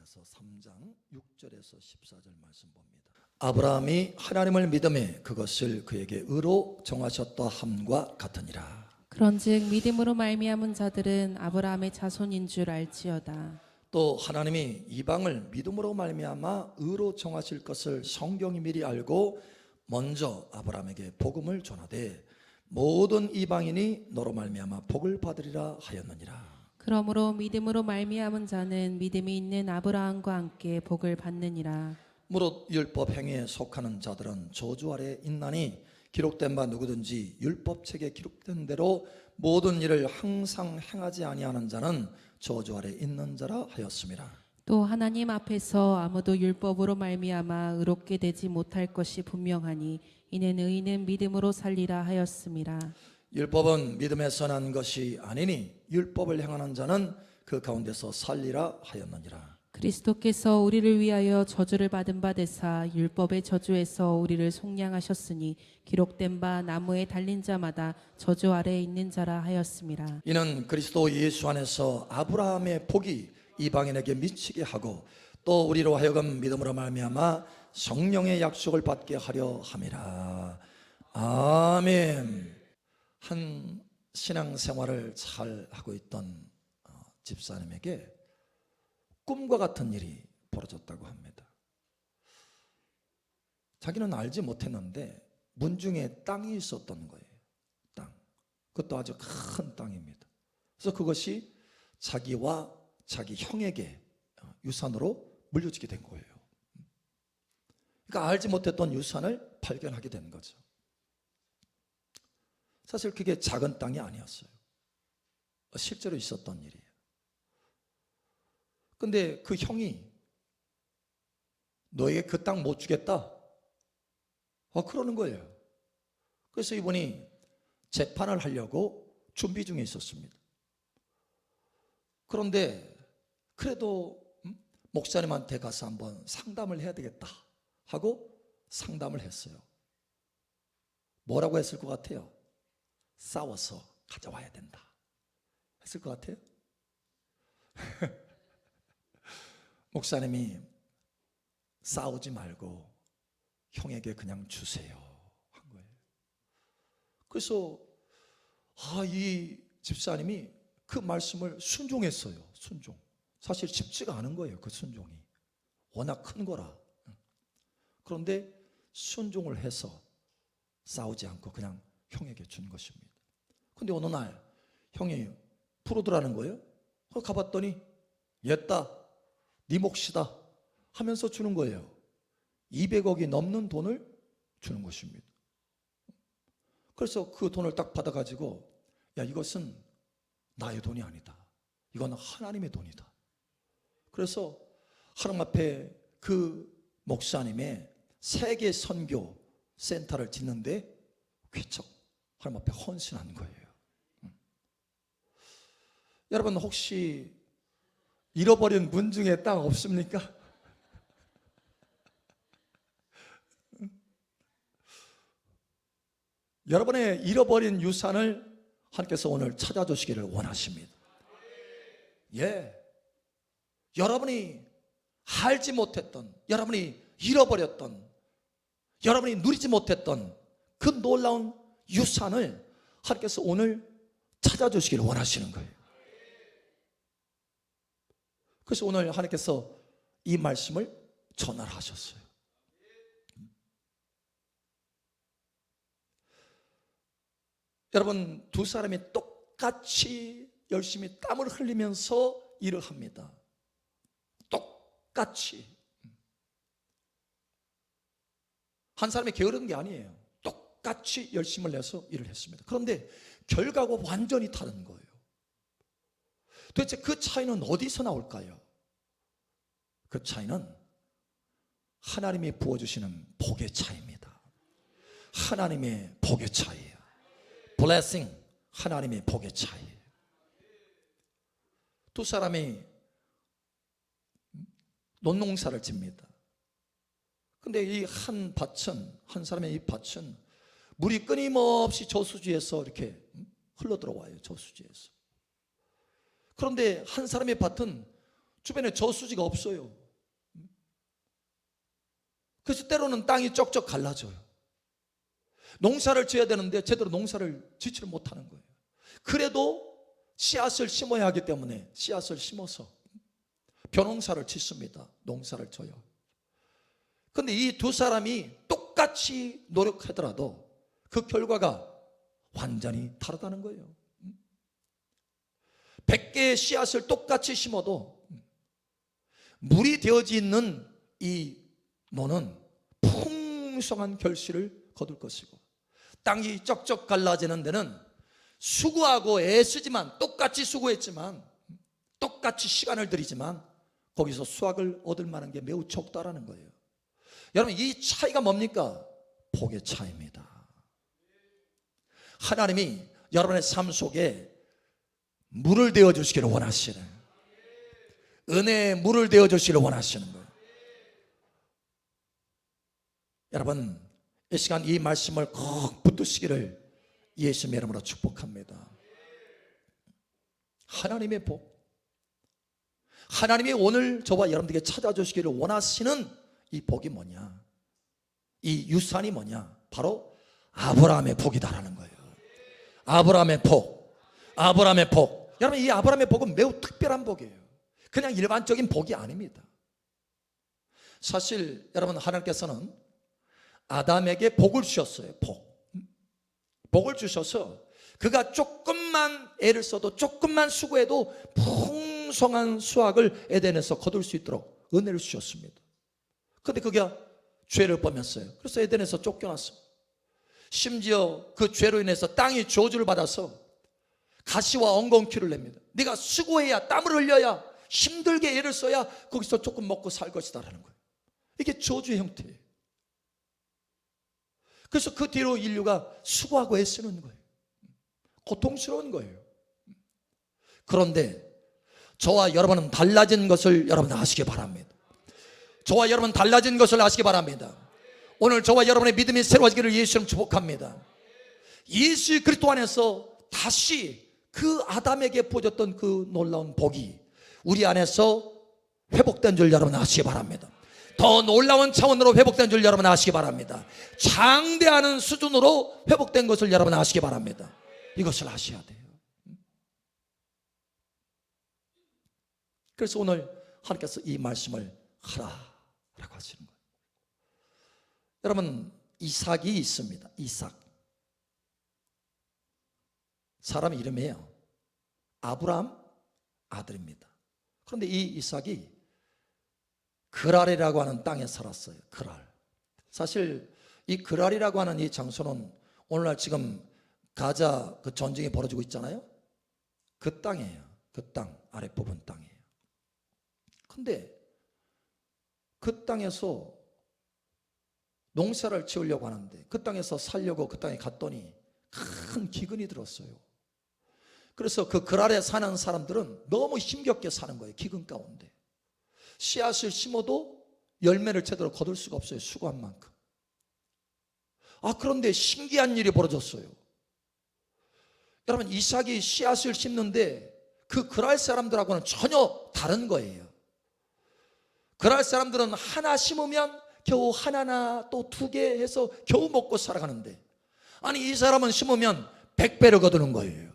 이사야서 3장 6절에서 14절 말씀 봅니다. 아브라함이 하나님을 믿음에 그것을 그에게 의로 정하셨다 함과 같으니라. 그런즉 믿음으로 말미암은 자들은 아브라함의 자손인 줄 알지어다. 또 하나님이 이방을 믿음으로 말미암아 의로 정하실 것을 성경이 미리 알고 먼저 아브라함에게 복음을 전하되 모든 이방인이 너로 말미암아 복을 받으리라 하였느니라. 그러므로 믿음으로 말미암은 자는 믿음이 있는 아브라함과 함께 복을 받느니라. 무릇 율법 행위에 속하는 자들은 저주 아래 있나니 기록된 바 누구든지 율법책에 기록된 대로 모든 일을 항상 행하지 아니하는 자는 저주 아래 있는 자라 하였습니다. 또 하나님 앞에서 아무도 율법으로 말미암아 의롭게 되지 못할 것이 분명하니 이는 의인은 믿음으로 살리라 하였습니다. 율법은 믿음에서 난 것이 아니니 율법을 행하는 자는 그 가운데서 살리라 하였느니라. 그리스도께서 우리를 위하여 저주를 받은 바 되사 율법의 저주에서 우리를 속량하셨으니 기록된 바 나무에 달린 자마다 저주 아래에 있는 자라 하였습니다. 이는 그리스도 예수 안에서 아브라함의 복이 이방인에게 미치게 하고 또 우리로 하여금 믿음으로 말미암아 성령의 약속을 받게 하려 함이라. 아멘. 한 신앙생활을 잘 하고 있던 집사님에게 꿈과 같은 일이 벌어졌다고 합니다. 자기는 알지 못했는데 문중에 땅이 있었던 거예요. 땅. 그것도 아주 큰 땅입니다. 그래서 그것이 자기와 자기 형에게 유산으로 물려주게 된 거예요. 그러니까 알지 못했던 유산을 발견하게 된 거죠. 사실 그게 작은 땅이 아니었어요. 실제로 있었던 일이에요. 근데 그 형이 너에게 그 땅 못 주겠다. 그러는 거예요. 그래서 이분이 재판을 하려고 준비 중에 있었습니다. 그런데 그래도 목사님한테 가서 한번 상담을 해야 되겠다 하고 상담을 했어요. 뭐라고 했을 것 같아요? 싸워서 가져와야 된다 했을 것 같아요? 목사님이 싸우지 말고 형에게 그냥 주세요 한 거예요. 그래서 이 집사님이 그 말씀을 순종했어요. 순종. 사실 쉽지가 않은 거예요. 그 순종이 워낙 큰 거라. 그런데 순종을 해서 싸우지 않고 그냥 형에게 준 것입니다. 근데 어느 날 형이 부르더라는 거예요. 가봤더니 옛다 네 몫이다 하면서 주는 거예요. 200억이 넘는 돈을 주는 것입니다. 그래서 그 돈을 딱 받아가지고 야, 이것은 나의 돈이 아니다. 이건 하나님의 돈이다. 그래서 하나님 앞에 그 목사님의 세계 선교 센터를 짓는데 쾌척 하나님 앞에 헌신한 거예요. 여러분 혹시 잃어버린 문중에 땅 없습니까? 여러분의 잃어버린 유산을 하나님께서 오늘 찾아주시기를 원하십니다. 예, 여러분이 알지 못했던, 여러분이 잃어버렸던, 여러분이 누리지 못했던 그 놀라운 유산을 하나님께서 오늘 찾아주시기를 원하시는 거예요. 그래서 오늘 하나님께서 이 말씀을 전하라 하셨어요. 여러분, 두 사람이 똑같이 열심히 땀을 흘리면서 일을 합니다. 똑같이. 한 사람이 게으른 게 아니에요. 똑같이 열심을 내서 일을 했습니다. 그런데 결과가 완전히 다른 거예요. 도대체 그 차이는 어디서 나올까요? 그 차이는 하나님이 부어주시는 복의 차이입니다. 하나님의 복의 차이예요. 블레싱, 하나님의 복의 차이예요. 두 사람이 논농사를 짓니다. 근데 이 한 밭은, 한 사람의 이 밭은 물이 끊임없이 저수지에서 이렇게 흘러 들어와요. 저수지에서. 그런데 한 사람의 밭은 주변에 저수지가 없어요. 그래서 때로는 땅이 쩍쩍 갈라져요. 농사를 지어야 되는데 제대로 농사를 짓지를 못하는 거예요. 그래도 씨앗을 심어야 하기 때문에 씨앗을 심어서 벼농사를 짓습니다. 농사를 져요. 그런데 이 두 사람이 똑같이 노력하더라도 그 결과가 완전히 다르다는 거예요. 100개의 씨앗을 똑같이 심어도 물이 되어져 있는 이 노는 풍성한 결실을 거둘 것이고, 땅이 쩍쩍 갈라지는 데는 수고하고 애쓰지만, 똑같이 수고했지만, 똑같이 시간을 들이지만 거기서 수확을 얻을 만한 게 매우 적다라는 거예요. 여러분, 이 차이가 뭡니까? 복의 차이입니다. 하나님이 여러분의 삶 속에 물을 되어 주시기를 원하시는, 은혜의 물을 되어 주시기를 원하시는 거예요. 여러분, 이 시간 이 말씀을 꼭 붙드시기를 예수님의 이름으로 축복합니다. 하나님의 복, 하나님이 오늘 저와 여러분들에게 찾아주시기를 원하시는 이 복이 뭐냐? 이 유산이 뭐냐? 바로 아브라함의 복이다라는 거예요. 아브라함의 복, 아브라함의 복. 여러분, 이 아브라함의 복은 매우 특별한 복이에요. 그냥 일반적인 복이 아닙니다. 사실 여러분, 하나님께서는 아담에게 복을 주셨어요. 복을 주셔서 그가 조금만 애를 써도, 조금만 수고해도 풍성한 수확을 에덴에서 거둘 수 있도록 은혜를 주셨습니다. 그런데 그가 죄를 범했어요. 그래서 에덴에서 쫓겨났어요. 심지어 그 죄로 인해서 땅이 저주를 받아서 가시와 엉겅퀴를 냅니다. 네가 수고해야, 땀을 흘려야, 힘들게 애를 써야 거기서 조금 먹고 살 것이다라는 거예요. 이게 저주의 형태예요. 그래서 그 뒤로 인류가 수고하고 애쓰는 거예요. 고통스러운 거예요. 그런데 저와 여러분은 달라진 것을 여러분 아시기 바랍니다. 저와 여러분 달라진 것을 아시기 바랍니다. 오늘 저와 여러분의 믿음이 새로워지기를 예수님 축복합니다. 예수 그리스도 안에서 다시 그 아담에게 보여줬던 그 놀라운 복이 우리 안에서 회복된 줄 여러분 아시기 바랍니다. 더 놀라운 차원으로 회복된 줄 여러분 아시기 바랍니다. 장대하는 수준으로 회복된 것을 여러분 아시기 바랍니다. 이것을 아셔야 돼요. 그래서 오늘 하나님께서 이 말씀을 하라라고 하시는 거예요. 여러분, 이삭이 있습니다. 이삭. 사람 이름이에요. 아브라함 아들입니다. 그런데 이 이삭이 그랄이라고 하는 땅에 살았어요. 그랄. 사실 이 그랄이라고 하는 이 장소는 오늘날 지금 가자 그 전쟁이 벌어지고 있잖아요. 그 땅이에요. 그 땅, 아랫부분 땅이에요. 근데 그 땅에서 농사를 지으려고 하는데, 그 땅에서 살려고 그 땅에 갔더니 큰 기근이 들었어요. 그래서 그 그랄에 사는 사람들은 너무 힘겹게 사는 거예요. 기근 가운데. 씨앗을 심어도 열매를 제대로 거둘 수가 없어요. 수고한 만큼. 그런데 신기한 일이 벌어졌어요. 여러분, 이삭이 씨앗을 심는데 그 그랄 사람들하고는 전혀 다른 거예요. 그랄 사람들은 하나 심으면 겨우 하나나 또 2개 해서 겨우 먹고 살아가는데, 아니 이 사람은 심으면 100배를 거두는 거예요.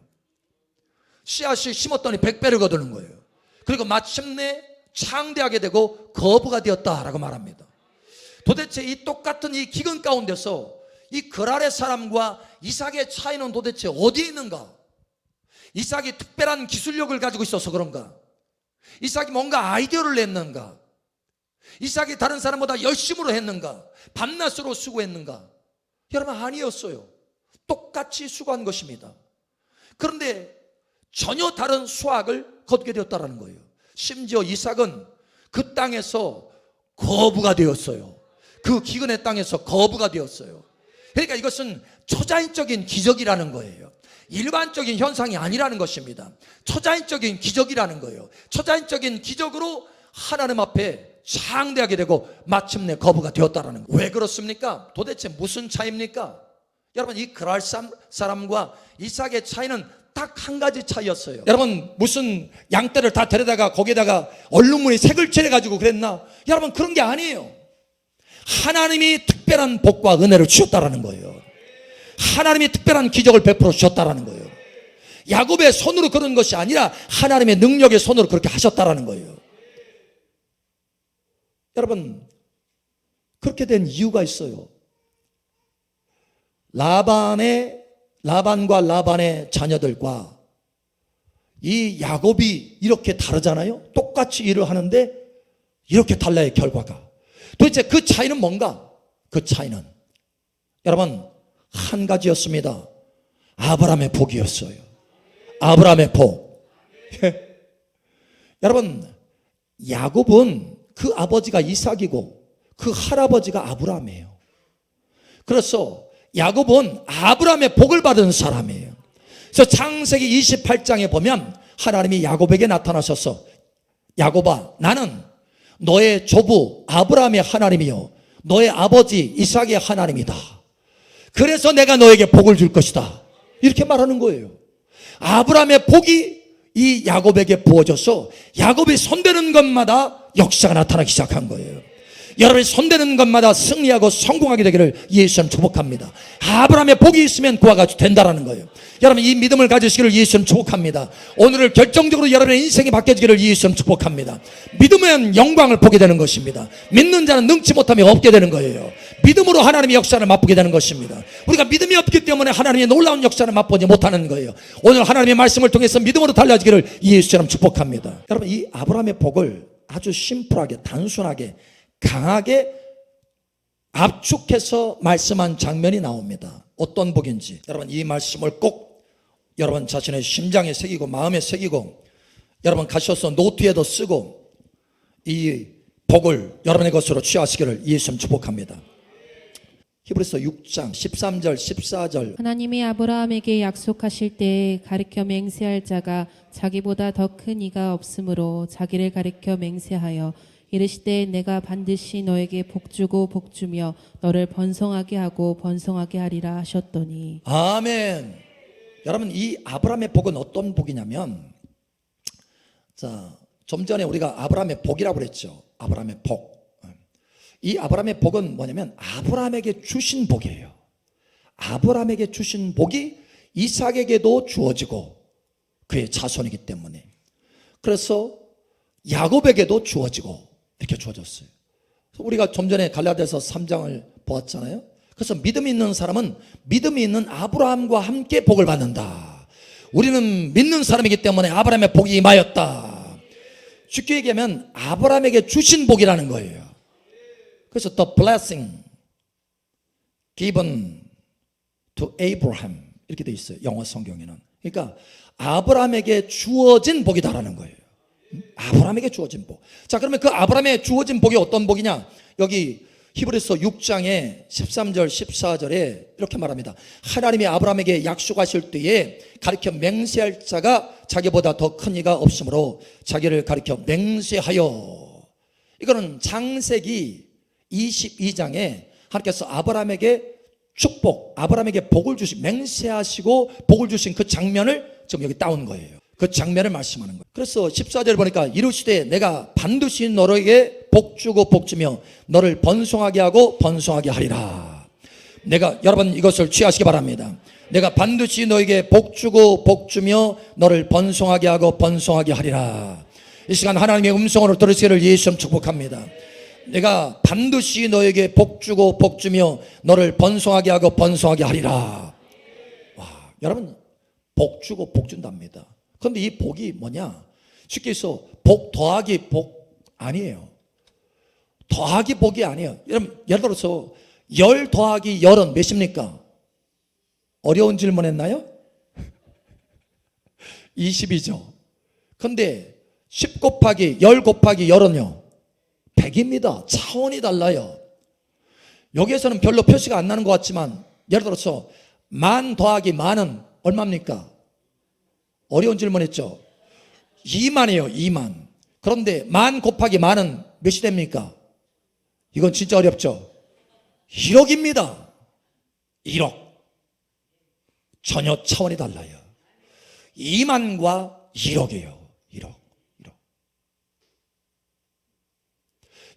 씨앗을 심었더니 100배를 거두는 거예요. 그리고 마침내 창대하게 되고 거부가 되었다라고 말합니다. 도대체 이 똑같은 이 기근 가운데서 이 그랄의 사람과 이삭의 차이는 도대체 어디에 있는가? 이삭이 특별한 기술력을 가지고 있어서 그런가? 이삭이 뭔가 아이디어를 냈는가? 이삭이 다른 사람보다 열심으로 했는가? 밤낮으로 수고했는가? 여러분, 아니었어요. 똑같이 수고한 것입니다. 그런데 전혀 다른 수확을 거두게 되었다는 거예요. 심지어 이삭은 그 땅에서 거부가 되었어요. 그 기근의 땅에서 거부가 되었어요. 그러니까 이것은 초자연적인 기적이라는 거예요. 일반적인 현상이 아니라는 것입니다. 초자연적인 기적이라는 거예요. 초자연적인 기적으로 하나님 앞에 창대하게 되고 마침내 거부가 되었다는 거예요. 왜 그렇습니까? 도대체 무슨 차이입니까? 여러분, 이 그랄 사람과 이삭의 차이는 딱 한 가지 차이였어요. 여러분, 무슨 양떼를 다 데려다가 거기에다가 얼룩무늬 색을 칠해가지고 그랬나? 여러분, 그런 게 아니에요. 하나님이 특별한 복과 은혜를 주셨다라는 거예요. 하나님이 특별한 기적을 베풀어 주셨다라는 거예요. 야곱의 손으로 그런 것이 아니라 하나님의 능력의 손으로 그렇게 하셨다라는 거예요. 여러분, 그렇게 된 이유가 있어요. 라반과 라반의 자녀들과 이 야곱이 이렇게 다르잖아요. 똑같이 일을 하는데 이렇게 달라요, 결과가. 도대체 그 차이는 뭔가? 그 차이는 여러분 한 가지였습니다. 아브라함의 복이었어요. 아브라함의 복. 여러분, 야곱은 그 아버지가 이삭이고 그 할아버지가 아브라함이에요. 그래서 야곱은 아브라함의 복을 받은 사람이에요. 그래서 창세기 28장에 보면 하나님이 야곱에게 나타나셔서 야곱아, 나는 너의 조부 아브라함의 하나님이요 너의 아버지 이삭의 하나님이다. 그래서 내가 너에게 복을 줄 것이다. 이렇게 말하는 거예요. 아브라함의 복이 이 야곱에게 부어져서 야곱이 손대는 것마다 역사가 나타나기 시작한 거예요. 여러분이 손대는 것마다 승리하고 성공하게 되기를 예수님 축복합니다. 아브라함의 복이 있으면 그와 같이 된다라는 거예요. 여러분 이 믿음을 가지시기를 예수님 축복합니다. 오늘을 결정적으로 여러분의 인생이 바뀌어지기를 예수님 축복합니다. 믿으면 영광을 보게 되는 것입니다. 믿는 자는 능치 못하며 없게 되는 거예요. 믿음으로 하나님의 역사를 맛보게 되는 것입니다. 우리가 믿음이 없기 때문에 하나님의 놀라운 역사를 맛보지 못하는 거예요. 오늘 하나님의 말씀을 통해서 믿음으로 달려지기를 예수님 축복합니다. 여러분 이 아브라함의 복을 아주 심플하게 단순하게 강하게 압축해서 말씀한 장면이 나옵니다. 어떤 복인지 여러분 이 말씀을 꼭 여러분 자신의 심장에 새기고 마음에 새기고 여러분 가셔서 노트에도 쓰고 이 복을 여러분의 것으로 취하시기를 예수님 축복합니다. 히브리서 6장 13절 14절 하나님이 아브라함에게 약속하실 때 가르쳐 맹세할 자가 자기보다 더 큰 이가 없으므로 자기를 가르쳐 맹세하여 이르시되 내가 반드시 너에게 복주고 복주며 너를 번성하게 하고 번성하게 하리라 하셨더니. 아멘. 여러분 이 아브라함의 복은 어떤 복이냐면 좀 전에 우리가 아브라함의 복이라고 그랬죠. 아브라함의 복. 이 아브라함의 복은 뭐냐면 아브라함에게 주신 복이에요. 아브라함에게 주신 복이 이삭에게도 주어지고 그의 자손이기 때문에 그래서 야곱에게도 주어지고 이렇게 주어졌어요. 우리가 좀 전에 갈라디아서 3장을 보았잖아요. 그래서 믿음이 있는 사람은 믿음이 있는 아브라함과 함께 복을 받는다. 우리는 믿는 사람이기 때문에 아브라함의 복이 임하였다. 쉽게 얘기하면 아브라함에게 주신 복이라는 거예요. 그래서 the blessing given to Abraham 이렇게 돼 있어요. 영어 성경에는. 그러니까 아브라함에게 주어진 복이다라는 거예요. 아브라함에게 주어진 복. 자, 그러면 그 아브라함에 주어진 복이 어떤 복이냐? 여기 히브리서 6장에 13절 14절에 이렇게 말합니다. 하나님이 아브라함에게 약속하실 때에 가르쳐 맹세할 자가 자기보다 더 큰 이가 없으므로 자기를 가르쳐 맹세하여. 이거는 창세기 22장에 하나님께서 아브라함에게 축복, 아브라함에게 복을 주신, 맹세하시고 복을 주신 그 장면을 지금 여기 따온 거예요. 그 장면을 말씀하는 거예요. 그래서 14절 보니까 이르시되 내가 반드시 너에게 복주고 복주며 너를 번성하게 하고 번성하게 하리라. 내가 여러분 이것을 취하시기 바랍니다. 내가 반드시 너에게 복주고 복주며 너를 번성하게 하고 번성하게 하리라. 이 시간 하나님의 음성으로 들으시기를 예수님 축복합니다. 내가 반드시 너에게 복주고 복주며 너를 번성하게 하고 번성하게 하리라. 와, 여러분 복주고 복준답니다. 그런데 이 복이 뭐냐? 쉽게 해서 복 더하기 복 아니에요. 더하기 복이 아니에요. 여러분 예를 들어서 10 더하기 10은 몇입니까? 어려운 질문 했나요? 20이죠. 그런데 10 곱하기 10 곱하기 10은요 100입니다. 차원이 달라요. 여기에서는 별로 표시가 안 나는 것 같지만 예를 들어서 만 더하기 만은 얼마입니까? 어려운 질문했죠. 2만이에요. 2만. 그런데 만 곱하기 만은 몇이 됩니까? 이건 진짜 어렵죠. 1억입니다. 1억. 전혀 차원이 달라요. 2만과 1억이에요. 1억.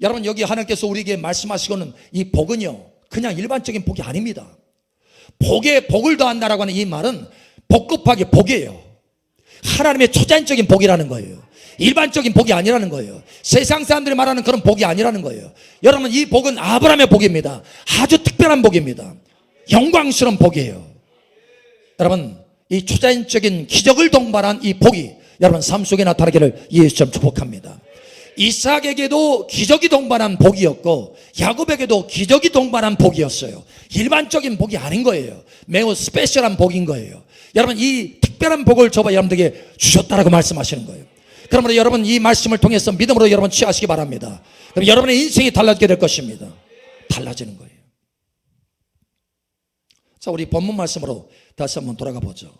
여러분, 여기 하나님께서 우리에게 말씀하시고는 이 복은요, 그냥 일반적인 복이 아닙니다. 복에 복을 더한다라고 하는 이 말은 복급하게 복이에요. 하나님의 초자연적인 복이라는 거예요. 일반적인 복이 아니라는 거예요. 세상 사람들이 말하는 그런 복이 아니라는 거예요. 여러분, 이 복은 아브라함의 복입니다. 아주 특별한 복입니다. 영광스러운 복이에요. 여러분, 이 초자연적인 기적을 동반한 이 복이 여러분 삶 속에 나타나기를 예수처럼 축복합니다. 이삭에게도 기적이 동반한 복이었고 야곱에게도 기적이 동반한 복이었어요. 일반적인 복이 아닌 거예요. 매우 스페셜한 복인 거예요. 여러분, 이 특별한 복을 저와 여러분들에게 주셨다라고 말씀하시는 거예요. 그러므로 여러분, 이 말씀을 통해서 믿음으로 여러분 취하시기 바랍니다. 그럼 여러분의 인생이 달라지게 될 것입니다. 달라지는 거예요. 자, 우리 본문 말씀으로 다시 한번 돌아가 보죠.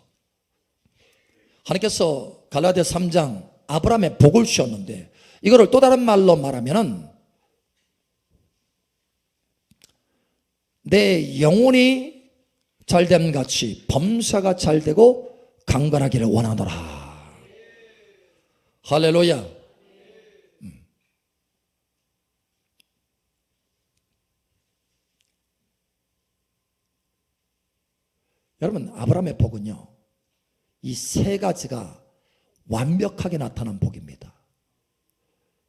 하나님께서 갈라디아 3장 아브라함의 복을 주셨는데, 이거를 또 다른 말로 말하면은 내 영혼이 잘됨 같이 범사가 잘되고 강건하기를 원하노라. 할렐루야. 여러분, 아브라함의 복은요, 이 세 가지가 완벽하게 나타난 복입니다.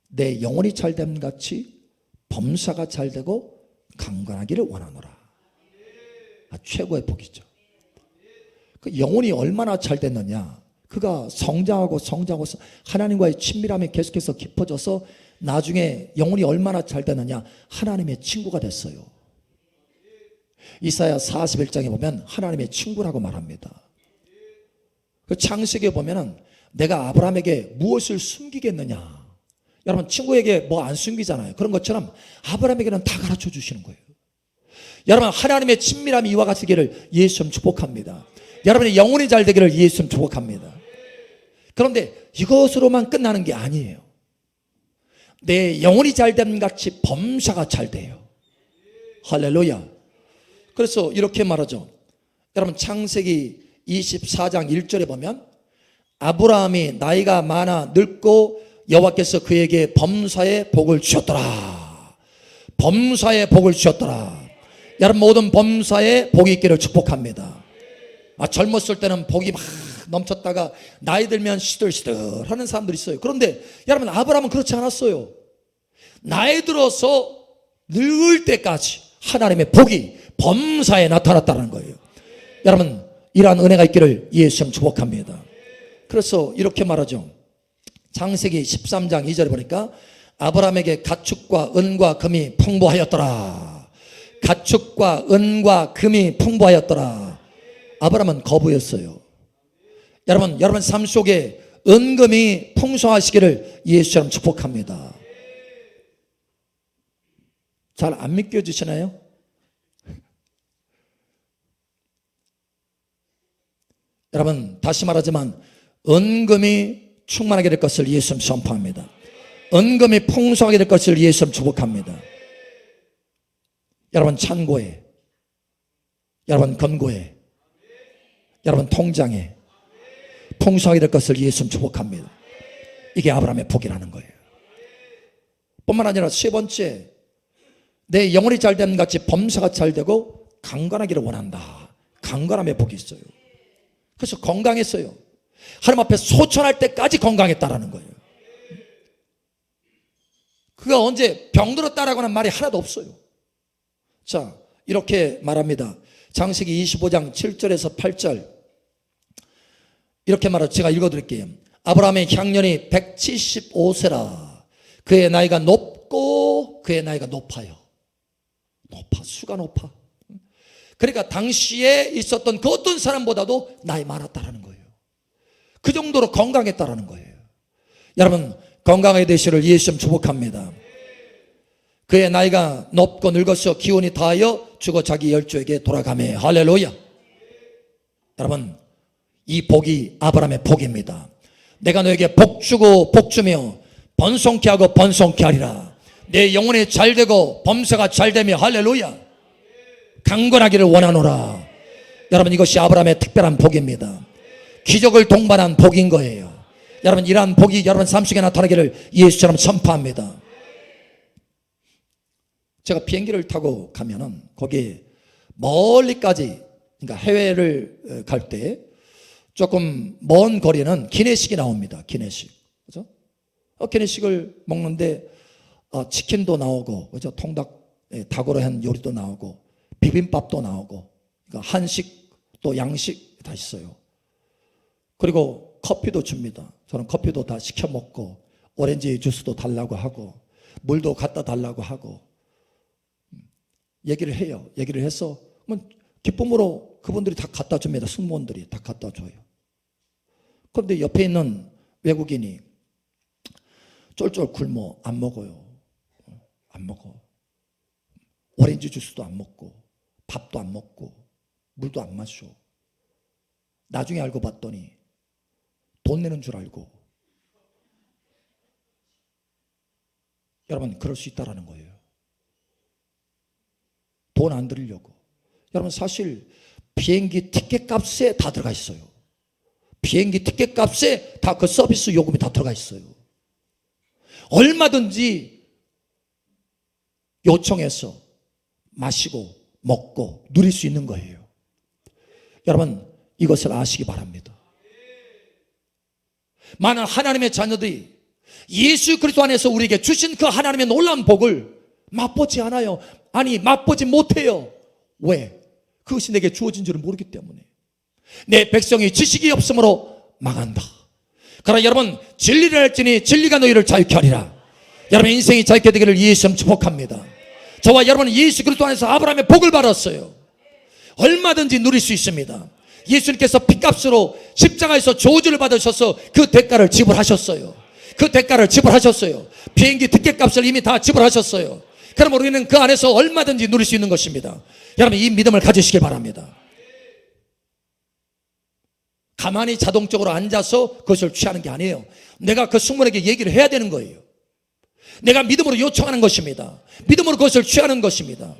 내 영혼이 잘됨 같이 범사가 잘되고 강건하기를 원하노라. 최고의 복이죠. 그 영혼이 얼마나 잘됐느냐, 그가 성장하고 하나님과의 친밀함이 계속해서 깊어져서 나중에 영혼이 얼마나 잘됐느냐, 하나님의 친구가 됐어요. 이사야 41장에 보면 하나님의 친구라고 말합니다. 그 창세기에 보면은 내가 아브라함에게 무엇을 숨기겠느냐, 여러분, 친구에게 뭐 안 숨기잖아요. 그런 것처럼 아브라함에게는 다 가르쳐 주시는 거예요. 여러분, 하나님의 친밀함이 이와 같이 되기를 예수님 축복합니다. 여러분의 영혼이 잘 되기를 예수님 축복합니다. 그런데 이것으로만 끝나는 게 아니에요. 내 영혼이 잘됨 같이 범사가 잘 돼요. 할렐루야. 그래서 이렇게 말하죠. 여러분, 창세기 24장 1절에 보면 아브라함이 나이가 많아 늙고 여호와께서 그에게 범사의 복을 주셨더라. 범사의 복을 주셨더라. 여러분, 모든 범사의 복이 있기를 축복합니다. 젊었을 때는 복이 막 넘쳤다가 나이 들면 시들시들 하는 사람들이 있어요. 그런데 여러분, 아브라함은 그렇지 않았어요. 나이 들어서 늙을 때까지 하나님의 복이 범사에 나타났다는 거예요. 여러분, 이러한 은혜가 있기를 예수님 축복합니다. 그래서 이렇게 말하죠. 창세기 13장 2절에 보니까 아브라함에게 가축과 은과 금이 풍부하였더라. 가축과 은과 금이 풍부하였더라. 아브라함은 거부였어요. 여러분 삶 속에 은금이 풍성하시기를 예수처럼 축복합니다. 잘 안 믿겨지시나요? 여러분, 다시 말하지만 은금이 충만하게 될 것을 예수님 선포합니다. 은금이 풍성하게 될 것을 예수님 축복합니다. 여러분 창고에, 여러분 금고에, 여러분 통장에 풍성하게 될 것을 예수님 축복합니다. 이게 아브라함의 복이라는 거예요. 뿐만 아니라 세 번째, 내 영혼이 잘됨 같이 범사가 잘되고 강건하기를 원한다. 강건함의 복이 있어요. 그래서 건강했어요. 하나님 앞에 소천할 때까지 건강했다라는 거예요. 그가 언제 병들었다라고 하는 말이 하나도 없어요. 자, 이렇게 말합니다. 창세기 25장 7절에서 8절 이렇게 말하죠. 제가 읽어드릴게요. 아브라함의 향년이 175세라. 그의 나이가 높고 그의 나이가 높아요. 수가 높아. 그러니까 당시에 있었던 그 어떤 사람보다도 나이 많았다라는 거예요. 그 정도로 건강했다라는 거예요. 여러분, 건강하게 되시를 예수님 축복합니다. 그의 나이가 높고 늙어서 기운이 다하여 죽어 자기 열조에게 돌아가매. 할렐루야. 여러분, 이 복이 아브라함의 복입니다. 내가 너에게 복 주고 복 주며 번성케 하고 번성케 하리라. 내 영혼이 잘되고 범사가 잘되며 할렐루야. 강건하기를 원하노라. 여러분, 이것이 아브라함의 특별한 복입니다. 기적을 동반한 복인 거예요. 여러분, 이러한 복이 여러분 삶 속에 나타나기를 예수처럼 선포합니다. 제가 비행기를 타고 가면은 거기에 멀리까지, 그러니까 해외를 갈 때 조금 먼 거리는 기내식이 나옵니다. 기내식. 그죠? 기내식을 먹는데 치킨도 나오고, 그죠? 통닭, 닭으로 한 요리도 나오고, 비빔밥도 나오고, 그러니까 한식 또 양식 다 있어요. 그리고 커피도 줍니다. 저는 커피도 다 시켜 먹고, 오렌지 주스도 달라고 하고, 물도 갖다 달라고 하고, 얘기를 해요. 얘기를 해서 기쁨으로 그분들이 다 갖다 줍니다. 승무원들이 다 갖다 줘요. 그런데 옆에 있는 외국인이 쫄쫄 굶어 안 먹어요. 안 먹어. 오렌지 주스도 안 먹고, 밥도 안 먹고, 물도 안 마셔. 나중에 알고 봤더니 돈 내는 줄 알고. 여러분, 그럴 수 있다라는 거예요. 돈 안 들이려고. 여러분, 사실 비행기 티켓 값에 다 들어가 있어요. 비행기 티켓 값에 다 그 서비스 요금이 다 들어가 있어요. 얼마든지 요청해서 마시고 먹고 누릴 수 있는 거예요. 여러분, 이것을 아시기 바랍니다. 많은 하나님의 자녀들이 예수 그리스도 안에서 우리에게 주신 그 하나님의 놀라운 복을 맛보지 않아요. 아니, 맛보지 못해요. 왜? 그것이 내게 주어진 줄을 모르기 때문에. 내 백성이 지식이 없으므로 망한다. 그러나 여러분, 진리를 알지니 진리가 너희를 자유케 하리라. 여러분, 인생이 자유케 되기를 예수님 축복합니다. 저와 여러분은 예수 그리스도 안에서 아브라함의 복을 받았어요. 얼마든지 누릴 수 있습니다. 예수님께서 핏값으로 십자가에서 저주를 받으셔서 그 대가를 지불하셨어요. 그 대가를 지불하셨어요. 비행기 티켓 값을 이미 다 지불하셨어요. 그럼 우리는 그 안에서 얼마든지 누릴 수 있는 것입니다. 여러분, 이 믿음을 가지시길 바랍니다. 가만히 자동적으로 앉아서 그것을 취하는 게 아니에요. 내가 그 승무원에게 얘기를 해야 되는 거예요. 내가 믿음으로 요청하는 것입니다. 믿음으로 그것을 취하는 것입니다.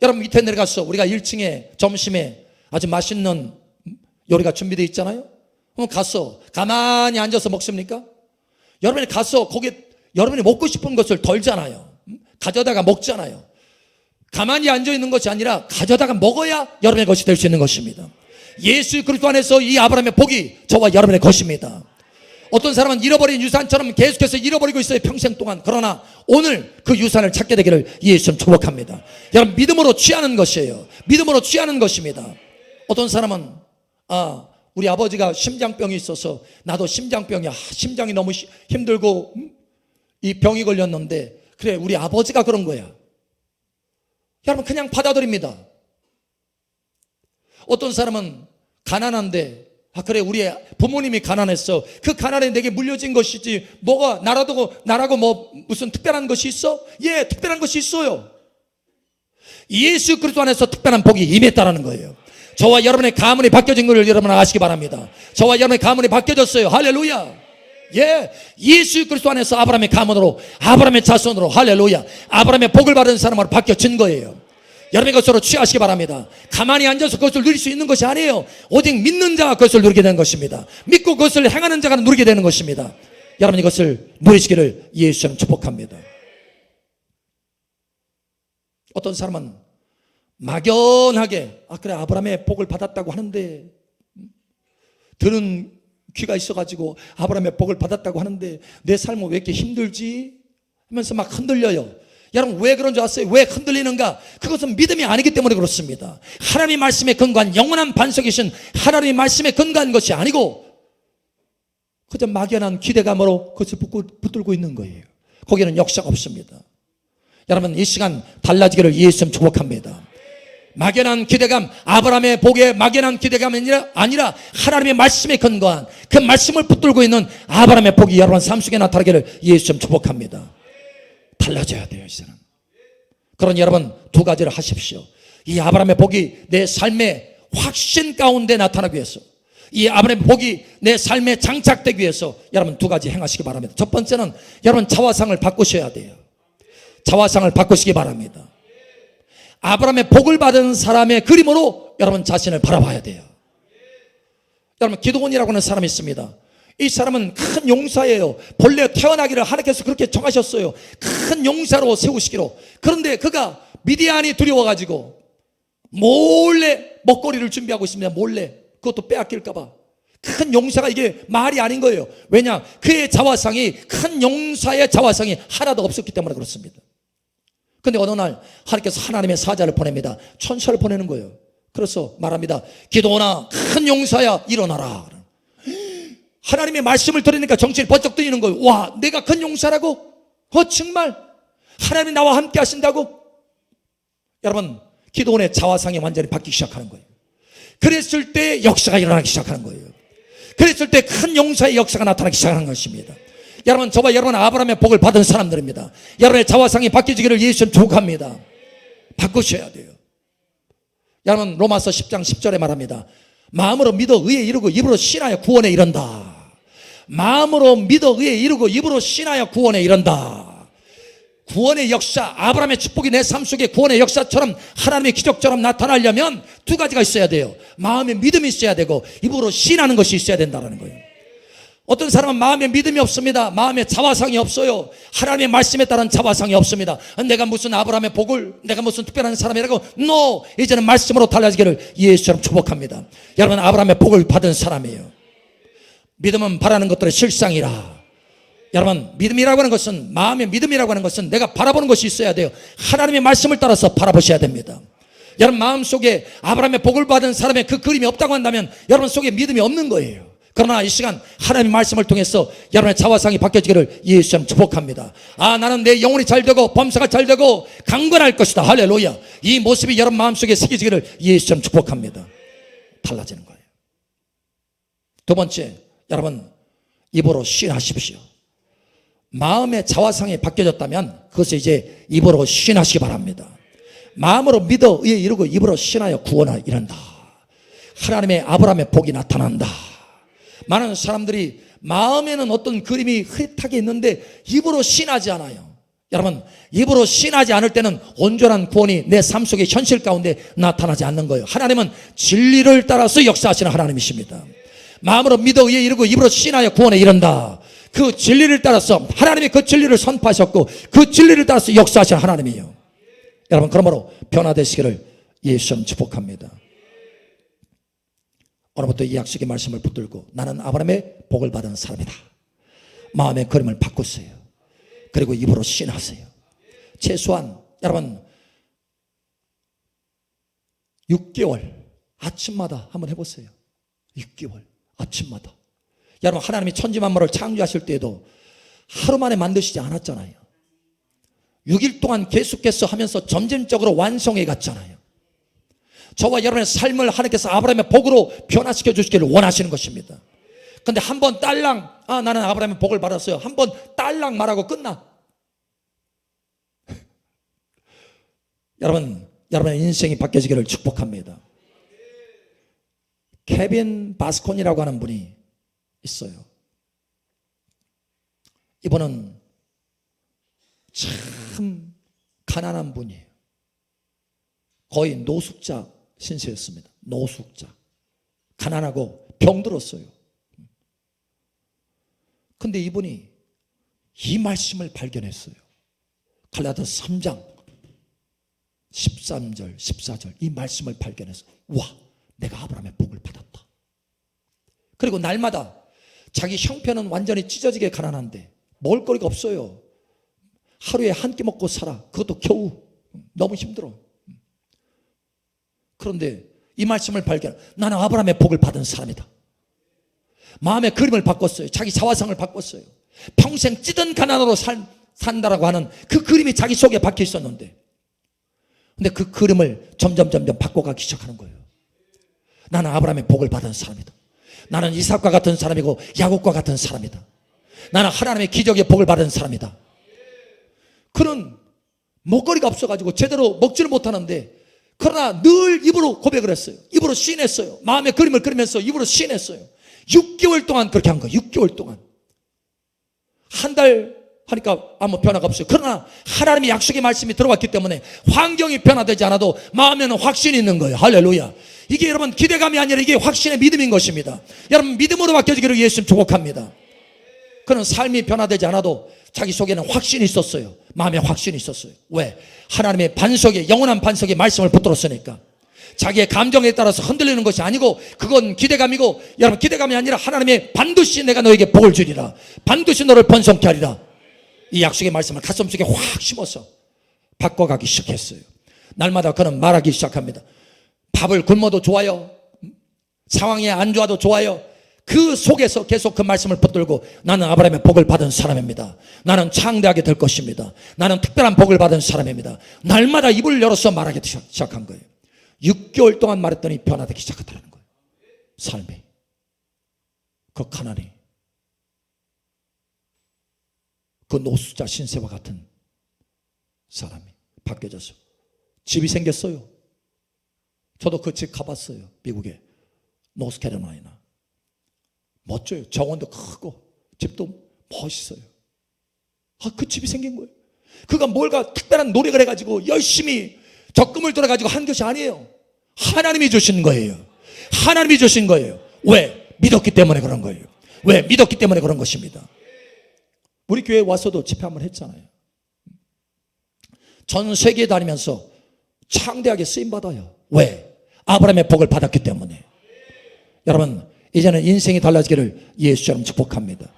여러분, 밑에 내려가서 우리가 1층에 점심에 아주 맛있는 요리가 준비되어 있잖아요. 그럼 가서 가만히 앉아서 먹습니까? 여러분이 가서 거기 여러분이 먹고 싶은 것을 덜잖아요. 가져다가 먹잖아요. 가만히 앉아있는 것이 아니라 가져다가 먹어야 여러분의 것이 될 수 있는 것입니다. 예수 그리스도 안에서 이 아브라함의 복이 저와 여러분의 것입니다. 어떤 사람은 잃어버린 유산처럼 계속해서 잃어버리고 있어요, 평생 동안. 그러나 오늘 그 유산을 찾게 되기를 예수님 축복합니다. 여러분, 믿음으로 취하는 것이에요. 믿음으로 취하는 것입니다. 어떤 사람은 우리 아버지가 심장병이 있어서 나도 심장병이야. 심장이 너무 힘들고 이 병이 걸렸는데, 그래, 우리 아버지가 그런 거야. 여러분, 그냥 받아들입니다. 어떤 사람은 가난한데, 그래, 우리 부모님이 가난했어. 그 가난에 내게 물려진 것이지 뭐가 나라고 뭐 무슨 특별한 것이 있어? 예, 특별한 것이 있어요. 예수 그리스도 안에서 특별한 복이 임했다라는 거예요. 저와 여러분의 가문이 바뀌어진 것을 여러분 아시기 바랍니다. 저와 여러분의 가문이 바뀌어졌어요. 할렐루야. 예, 예수 그리스도 안에서 아브라함의 가문으로, 아브라함의 자손으로, 할렐루야, 아브라함의 복을 받은 사람으로 바뀌어진 거예요. 여러분의 것으로 취하시기 바랍니다. 가만히 앉아서 그것을 누릴 수 있는 것이 아니에요. 오직 믿는 자가 그것을 누리게 되는 것입니다. 믿고 그것을 행하는 자가 누리게 되는 것입니다. 여러분, 이것을 누리시기를 예수님 축복합니다. 어떤 사람은 막연하게 그래, 아브라함의 복을 받았다고 하는데, 들은 귀가 있어가지고 아브라함의 복을 받았다고 하는데 내 삶은 왜 이렇게 힘들지? 하면서 막 흔들려요. 여러분, 왜 그런 줄 아세요? 왜 흔들리는가? 그것은 믿음이 아니기 때문에 그렇습니다. 하나님의 말씀에 근거한 영원한 반석이신 하나님의 말씀에 근거한 것이 아니고 그저 막연한 기대감으로 그것을 붙들고 있는 거예요. 거기는 역사가 없습니다. 여러분, 이 시간 달라지기를 예수님 축복합니다. 막연한 기대감, 아브라함의 복에 막연한 기대감이 아니라 하나님의 말씀에 근거한 그 말씀을 붙들고 있는 아브라함의 복이 여러분 삶 속에 나타나기를 예수님 축복합니다. 달라져야 돼요, 이제는. 그러니 여러분, 두 가지를 하십시오. 이 아브라함의 복이 내 삶의 확신 가운데 나타나기 위해서, 이 아브라함의 복이 내 삶에 장착되기 위해서 여러분 두 가지 행하시기 바랍니다. 첫 번째는 여러분 자화상을 바꾸셔야 돼요. 자화상을 바꾸시기 바랍니다. 아브라함의 복을 받은 사람의 그림으로 여러분 자신을 바라봐야 돼요. 여러분, 기드온이라고 하는 사람이 있습니다. 이 사람은 큰 용사예요. 본래 태어나기를 하나님께서 그렇게 정하셨어요. 큰 용사로 세우시기로. 그런데 그가 미디안이 두려워가지고 몰래 먹거리를 준비하고 있습니다. 몰래. 그것도 빼앗길까봐. 큰 용사가 이게 말이 아닌 거예요. 왜냐? 그의 자화상이, 큰 용사의 자화상이 하나도 없었기 때문에 그렇습니다. 근데 어느 날 하나님께서 하나님의 사자를 보냅니다. 천사를 보내는 거예요. 그래서 말합니다. 기도나 큰 용사야 일어나라. 하나님의 말씀을 들으니까 정신이 번쩍 뜨이는 거예요. 와, 내가 큰 용사라고? 정말 하나님이 나와 함께 하신다고? 여러분, 기도원의 자화상이 완전히 바뀌기 시작하는 거예요. 그랬을 때 역사가 일어나기 시작하는 거예요. 그랬을 때 큰 용사의 역사가 나타나기 시작하는 것입니다. 여러분, 저와 여러분 아브라함의 복을 받은 사람들입니다. 여러분의 자화상이 바뀌지기를 예수님 축복합니다. 바꾸셔야 돼요. 여러분, 로마서 10장 10절에 말합니다. 마음으로 믿어 의에 이르고 입으로 신하여 구원에 이른다. 마음으로 믿어 의에 이르고 입으로 신하여 구원에 이른다. 구원의 역사, 아브라함의 축복이 내 삶 속에 구원의 역사처럼 하나님의 기적처럼 나타나려면 두 가지가 있어야 돼요. 마음에 믿음이 있어야 되고 입으로 신하는 것이 있어야 된다는 거예요. 어떤 사람은 마음에 믿음이 없습니다. 마음에 자화상이 없어요. 하나님의 말씀에 따른 자화상이 없습니다. 내가 무슨 아브라함의 복을, 내가 무슨 특별한 사람이라고. No! 이제는 말씀으로 달라지기를 예수처럼 축복합니다. 여러분, 아브라함의 복을 받은 사람이에요. 믿음은 바라는 것들의 실상이라. 여러분, 믿음이라고 하는 것은, 마음의 믿음이라고 하는 것은 내가 바라보는 것이 있어야 돼요. 하나님의 말씀을 따라서 바라보셔야 됩니다. 여러분, 마음속에 아브라함의 복을 받은 사람의 그 그림이 없다고 한다면 여러분 속에 믿음이 없는 거예요. 그러나 이 시간 하나님의 말씀을 통해서 여러분의 자화상이 바뀌어지기를 예수님 축복합니다. 나는 내 영혼이 잘되고 범사가 잘되고 강건할 것이다. 할렐루야. 이 모습이 여러분 마음속에 새겨지기를 예수님 축복합니다. 달라지는 거예요. 두 번째, 여러분 입으로 신하십시오. 마음의 자화상이 바뀌어졌다면 그것을 이제 입으로 신하시기 바랍니다. 마음으로 믿어 의에 이르고 입으로 신하여 구원하 이른다. 하나님의 아브라함의 복이 나타난다. 많은 사람들이 마음에는 어떤 그림이 흐릿하게 있는데 입으로 신하지 않아요. 여러분, 입으로 신하지 않을 때는 온전한 구원이 내 삶 속의 현실 가운데 나타나지 않는 거예요. 하나님은 진리를 따라서 역사하시는 하나님이십니다. 마음으로 믿어 의에 이르고 입으로 신하여 구원에 이른다. 그 진리를 따라서 하나님이 그 진리를 선포하셨고 그 진리를 따라서 역사하시는 하나님이에요. 여러분, 그러므로 변화되시기를 예수님 축복합니다. 오늘부터 이 약속의 말씀을 붙들고 나는 아브라함의 복을 받은 사람이다. 마음의 그림을 바꾸세요. 그리고 입으로 신하세요. 최소한 여러분 6개월 아침마다 한번 해보세요. 6개월 아침마다. 여러분, 하나님이 천지만물을 창조하실 때에도 하루 만에 만드시지 않았잖아요. 6일 동안 계속해서 하면서 점진적으로 완성해 갔잖아요. 저와 여러분의 삶을 하나님께서 아브라함의 복으로 변화시켜 주시기를 원하시는 것입니다. 그런데 한번 딸랑 나는 아브라함의 복을 받았어요. 한번 딸랑 말하고 끝나. 여러분의 인생이 바뀌어지기를 축복합니다. 케빈 바스콘이라고 하는 분이 있어요. 이분은 참 가난한 분이에요. 거의 노숙자 신세였습니다. 노숙자. 가난하고 병들었어요. 근데 이분이 이 말씀을 발견했어요. 갈라디아서 3장 13절 14절 이 말씀을 발견해서 와, 내가 아브라함의 복을 받았다. 그리고 날마다 자기 형편은 완전히 찢어지게 가난한데 먹을 거리가 없어요. 하루에 한 끼 먹고 살아. 그것도 겨우. 너무 힘들어. 그런데 이 말씀을 발견, 나는 아브라함의 복을 받은 사람이다. 마음의 그림을 바꿨어요. 자기 자화상을 바꿨어요. 평생 찌든 가난으로 산다라고 하는 그 그림이 자기 속에 박혀 있었는데, 근데 그 그림을 점점 바꿔가기 시작하는 거예요. 나는 아브라함의 복을 받은 사람이다. 나는 이삭과 같은 사람이고 야곱과 같은 사람이다. 나는 하나님의 기적의 복을 받은 사람이다. 그는 먹거리가 없어가지고 제대로 먹지를 못하는데, 그러나 늘 입으로 고백을 했어요. 입으로 시인했어요. 마음의 그림을 그리면서 입으로 시인했어요. 6개월 동안 그렇게 한 거예요. 6개월 동안. 한 달 하니까 아무 변화가 없어요. 그러나 하나님의 약속의 말씀이 들어왔기 때문에 환경이 변화되지 않아도 마음에는 확신이 있는 거예요. 할렐루야. 이게 여러분 기대감이 아니라 이게 확신의 믿음인 것입니다. 여러분 믿음으로 바뀌어지기를 예수님 축복합니다. 그는 삶이 변화되지 않아도 자기 속에는 확신이 있었어요. 마음에 확신이 있었어요. 왜? 하나님의 반석에, 영원한 반석에 말씀을 붙들었으니까. 자기의 감정에 따라서 흔들리는 것이 아니고 그건 기대감이고, 여러분 기대감이 아니라 하나님의 반드시 내가 너에게 복을 주리라, 반드시 너를 번성케 하리라, 이 약속의 말씀을 가슴속에 확 심어서 바꿔가기 시작했어요. 날마다 그는 말하기 시작합니다. 밥을 굶어도 좋아요, 상황이 안 좋아도 좋아요, 그 속에서 계속 그 말씀을 붙들고 나는 아브라함의 복을 받은 사람입니다. 나는 창대하게 될 것입니다. 나는 특별한 복을 받은 사람입니다. 날마다 입을 열어서 말하기 시작한 거예요. 6개월 동안 말했더니 변화되기 시작하더라는 거예요. 삶이. 그 가난이, 그 노숙자 신세와 같은 사람이 바뀌어져서 집이 생겼어요. 저도 그 집 가봤어요. 미국에 노스캐롤라이나. 멋져요. 정원도 크고 집도 멋있어요. 그 집이 생긴 거예요. 그가 뭘가 특별한 노력을 해가지고 열심히 적금을 들어가지고 한 것이 아니에요. 하나님이 주신 거예요. 하나님이 주신 거예요. 왜? 믿었기 때문에 그런 거예요. 왜? 믿었기 때문에 그런 것입니다. 우리 교회에 와서도 집회 한번 했잖아요. 전 세계에 다니면서 창대하게 쓰임받아요. 왜? 아브라함의 복을 받았기 때문에. 여러분 이제는 인생이 달라지기를 예수처럼 축복합니다.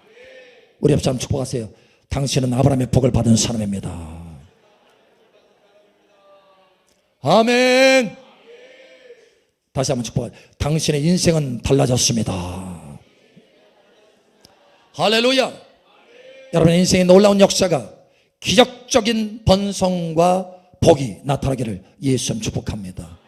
우리 옆 사람 축복하세요. 당신은 아브라함의 복을 받은 사람입니다. 아멘. 다시 한번 축복하세요. 당신의 인생은 달라졌습니다. 할렐루야. 여러분의 인생에 놀라운 역사가, 기적적인 번성과 복이 나타나기를 예수처럼 축복합니다.